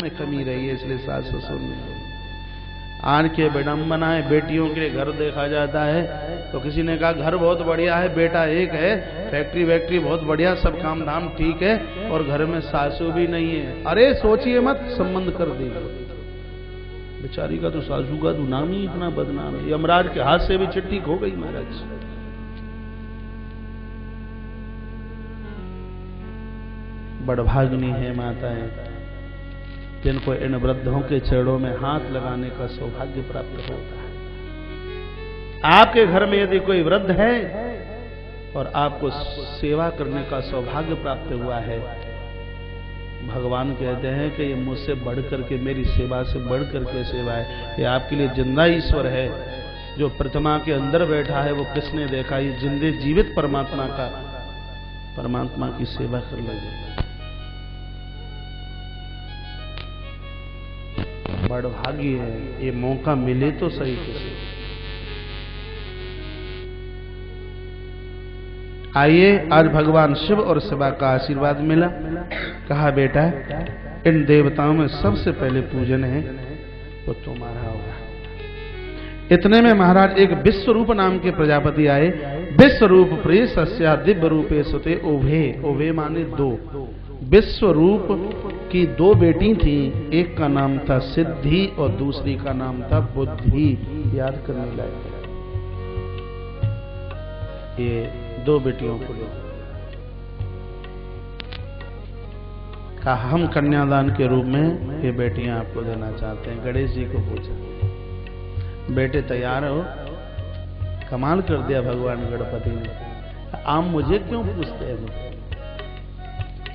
में कमी रही है, इसलिए सास ससुर नहीं। आज के विडंबनाएं, बेटियों के लिए घर देखा जाता है तो किसी ने कहा घर बहुत बढ़िया है, बेटा एक है, फैक्ट्री वैक्ट्री बहुत बढ़िया, सब काम धाम ठीक है, और घर में सासू भी नहीं है। अरे सोचिए मत, संबंध कर देगा। बेचारी का तो सासू का तो नाम ही इतना बदनाम है, यमराज के हाथ से भी चिट्ठी खो गई महाराज। बड़भाग्नि है माताएं जिनको इन वृद्धों के चरणों में हाथ लगाने का सौभाग्य प्राप्त होता है। आपके घर में यदि कोई वृद्ध है और आपको सेवा करने का सौभाग्य प्राप्त हुआ है, भगवान कहते हैं कि ये मुझसे बढ़ करके, मेरी सेवा से बढ़ करके सेवा है। ये आपके लिए जिंदा ईश्वर है। जो प्रतिमा के अंदर बैठा है वो किसने देखा? ये जिंदे जीवित परमात्मा की सेवा कर लगे। बड़भागी है, ये मौका मिले तो सही किसी। आइए, आज भगवान शिव और शिवा का आशीर्वाद मिला। कहा बेटा इन देवताओं में सबसे पहले पूजन है वो तुम्हारा होगा। इतने में महाराज एक विश्वरूप नाम के प्रजापति आए। विश्वरूप प्रिय सस्या दिव्य रूपे सुते ओभे। ओभे माने दो। विश्वरूप की दो बेटी थी, एक का नाम था सिद्धि और दूसरी का नाम था बुद्धि। याद करने लायक ये दो बेटियों को ले कहा हम कन्यादान के रूप में ये बेटियां आपको देना चाहते हैं। गणेश जी को पूछा बेटे तैयार हो? कमाल कर दिया भगवान गणपति ने। आप मुझे क्यों पूछते हैं?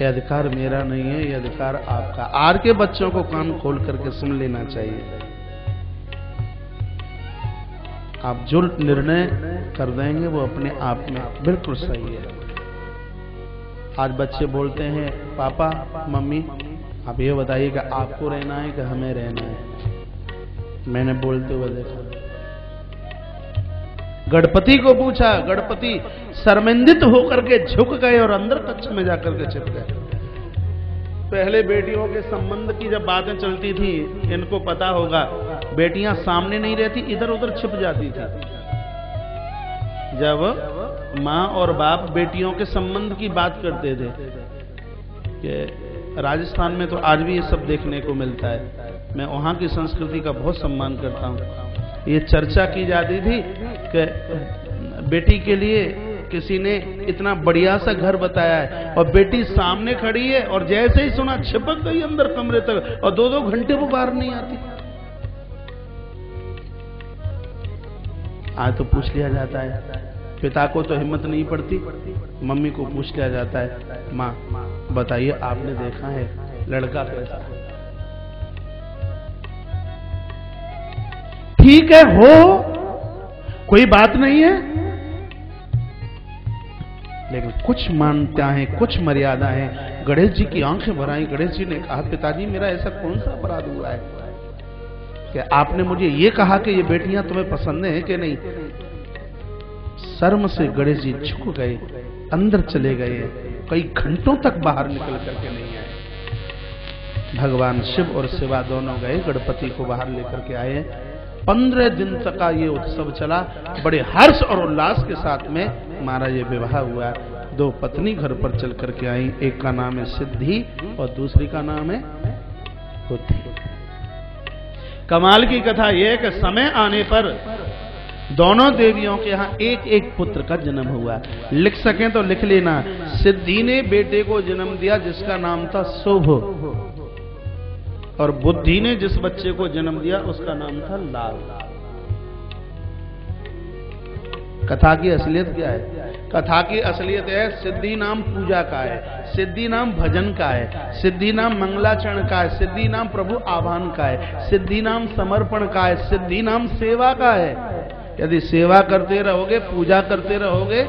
ये अधिकार मेरा नहीं है, ये अधिकार आपका। आज के बच्चों को कान खोल करके सुन लेना चाहिए। आप जो निर्णय कर देंगे वो अपने आप में बिल्कुल सही है। आज बच्चे बोलते हैं पापा मम्मी आप ये बताइए कि आपको रहना है कि हमें रहना है। मैंने बोलते हुए देखा, गणपति को पूछा, गणपति शर्मिंदित होकर के झुक गए और अंदर कक्ष में जाकर के छिप गए। पहले बेटियों के संबंध की जब बातें चलती थी, इनको पता होगा, बेटियां सामने नहीं रहती, इधर उधर छिप जाती थी। जब माँ और बाप बेटियों के संबंध की बात करते थे, कि राजस्थान में तो आज भी ये सब देखने को मिलता है। मैं वहां की संस्कृति का बहुत सम्मान करता हूँ। ये चर्चा की जाती थी कि बेटी के लिए किसी ने इतना बढ़िया सा घर बताया है और बेटी सामने खड़ी है और जैसे ही सुना छिपक गई अंदर कमरे तक और 2-2 घंटे वो बाहर नहीं आती। आज तो पूछ लिया जाता है, पिता को तो हिम्मत नहीं पड़ती, मम्मी को पूछ लिया जाता है, माँ बताइए आपने देखा है लड़का कैसा है? ठीक है हो, कोई बात नहीं है, लेकिन कुछ मान्यता है, कुछ मर्यादा है। गणेश जी की आंखें भर आई। गणेश जी ने कहा पिताजी मेरा ऐसा कौन सा अपराध हुआ है कि आपने मुझे ये कहा कि ये बेटियां तुम्हें पसंद है कि नहीं? शर्म से गणेश जी झुक गए, अंदर चले गए, कई घंटों तक बाहर निकल करके नहीं आए। भगवान शिव और शिवा दोनों गए, गणपति को बाहर लेकर के आए। 15 दिन तक का ये उत्सव चला। बड़े हर्ष और उल्लास के साथ में महाराज ये विवाह हुआ। 2 पत्नी घर पर चल करके आई, एक का नाम है सिद्धि और दूसरी का नाम है बुद्धि। कमाल की कथा यह है कि समय आने पर दोनों देवियों के यहाँ एक एक पुत्र का जन्म हुआ। लिख सकें तो लिख लेना। सिद्धि ने बेटे को जन्म दिया जिसका नाम था शुभ, और बुद्धि ने जिस बच्चे को जन्म दिया उसका नाम था लाल। कथा की असलियत क्या है? कथा की असलियत है सिद्धि नाम पूजा का है, सिद्धि नाम भजन का है, सिद्धि नाम मंगलाचरण का है, सिद्धि नाम प्रभु आह्वान का है, सिद्धि नाम समर्पण का है, सिद्धि नाम सेवा का है। यदि सेवा करते रहोगे, पूजा करते रहोगे,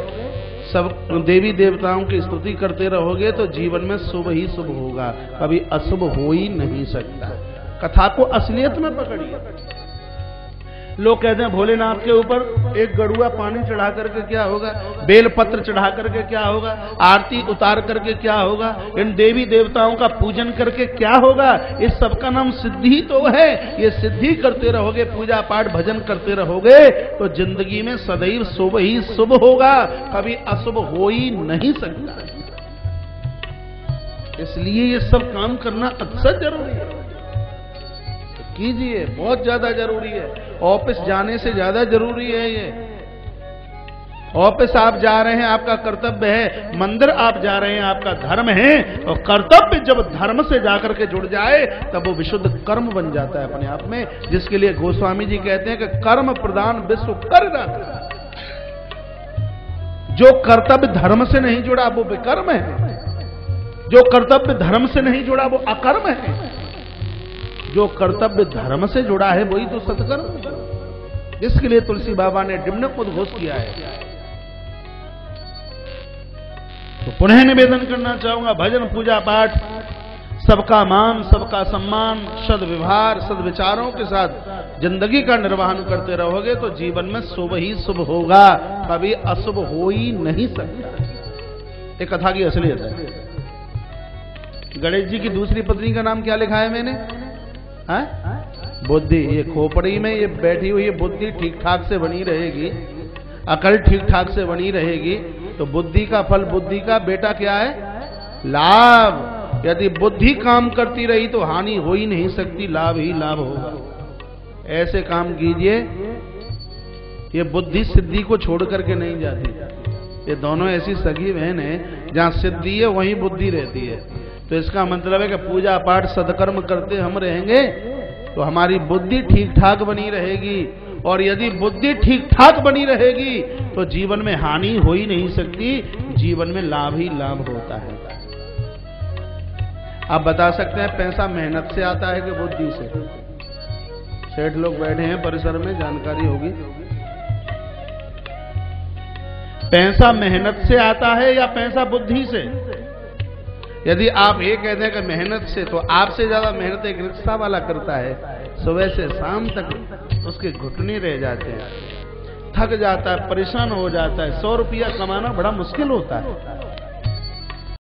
सब देवी देवताओं की स्तुति करते रहोगे तो जीवन में शुभ ही शुभ होगा, कभी अशुभ हो ही नहीं सकता। कथा को असलियत में पकड़िए। लोग कहते हैं भोलेनाथ के ऊपर एक गड़ुआ पानी चढ़ा करके क्या होगा, बेलपत्र चढ़ा करके क्या होगा, आरती उतार करके क्या होगा, इन देवी देवताओं का पूजन करके क्या होगा। इस सबका नाम सिद्धि तो है। ये सिद्धि करते रहोगे, पूजा पाठ भजन करते रहोगे तो जिंदगी में सदैव शुभ ही शुभ होगा, कभी अशुभ हो ही नहीं सकता। इसलिए ये सब काम करना अक्सर जरूरी है, कीजिए, बहुत ज्यादा जरूरी है। ऑफिस जाने से ज्यादा जरूरी है ये। ऑफिस आप जा रहे हैं, आपका कर्तव्य है, मंदिर आप जा रहे हैं, आपका धर्म है, और कर्तव्य जब धर्म से जाकर के जुड़ जाए तब वो विशुद्ध कर्म बन जाता है अपने आप में, जिसके लिए गोस्वामी जी कहते हैं कि कर्म प्रदान विश्व कर रहा। जो कर्तव्य धर्म से नहीं जुड़ा वो विकर्म है, जो कर्तव्य धर्म से नहीं जुड़ा वो अकर्म है, जो कर्तव्य धर्म से जुड़ा है वही तो सत्कर्म है। इसके लिए तुलसी बाबा ने डिम्नक उद्घोष किया है। तो पुनः निवेदन करना चाहूंगा, भजन पूजा पाठ सबका मान, सबका सम्मान, सद्व्यवहार, सद्विचारों के साथ जिंदगी का निर्वहन करते रहोगे तो जीवन में शुभ ही शुभ होगा, कभी अशुभ हो ही नहीं सकता। एक कथा की असलियत है। गणेश जी की दूसरी पत्नी का नाम क्या लिखा है मैंने? बुद्धि। ये खोपड़ी में ये बैठी हुई बुद्धि ठीक ठाक से बनी रहेगी, अकल ठीक ठाक से बनी रहेगी तो बुद्धि का फल, बुद्धि का बेटा क्या है? लाभ। यदि बुद्धि काम करती रही तो हानि हो ही नहीं सकती, लाभ ही लाभ होगा। ऐसे काम कीजिए, ये बुद्धि सिद्धि को छोड़ करके नहीं जाती। ये दोनों ऐसी सगी बहन है, जहां सिद्धि है वहीं बुद्धि रहती है। तो इसका मतलब है कि पूजा पाठ सदकर्म करते हम रहेंगे तो हमारी बुद्धि ठीक ठाक बनी रहेगी, और यदि बुद्धि ठीक ठाक बनी रहेगी तो जीवन में हानि हो ही नहीं सकती, जीवन में लाभ ही लाभ होता है। आप बता सकते हैं पैसा मेहनत से आता है कि बुद्धि से? सेठ लोग बैठे हैं परिसर में, जानकारी होगी। पैसा मेहनत से आता है या पैसा बुद्धि से? यदि आप ये कहते हैं कि मेहनत से, तो आपसे ज्यादा मेहनत एक रिक्शा वाला करता है, सुबह से शाम तक उसके घुटने रह जाते हैं, थक जाता है, परेशान हो जाता है। 100 रुपया कमाना बड़ा मुश्किल होता है।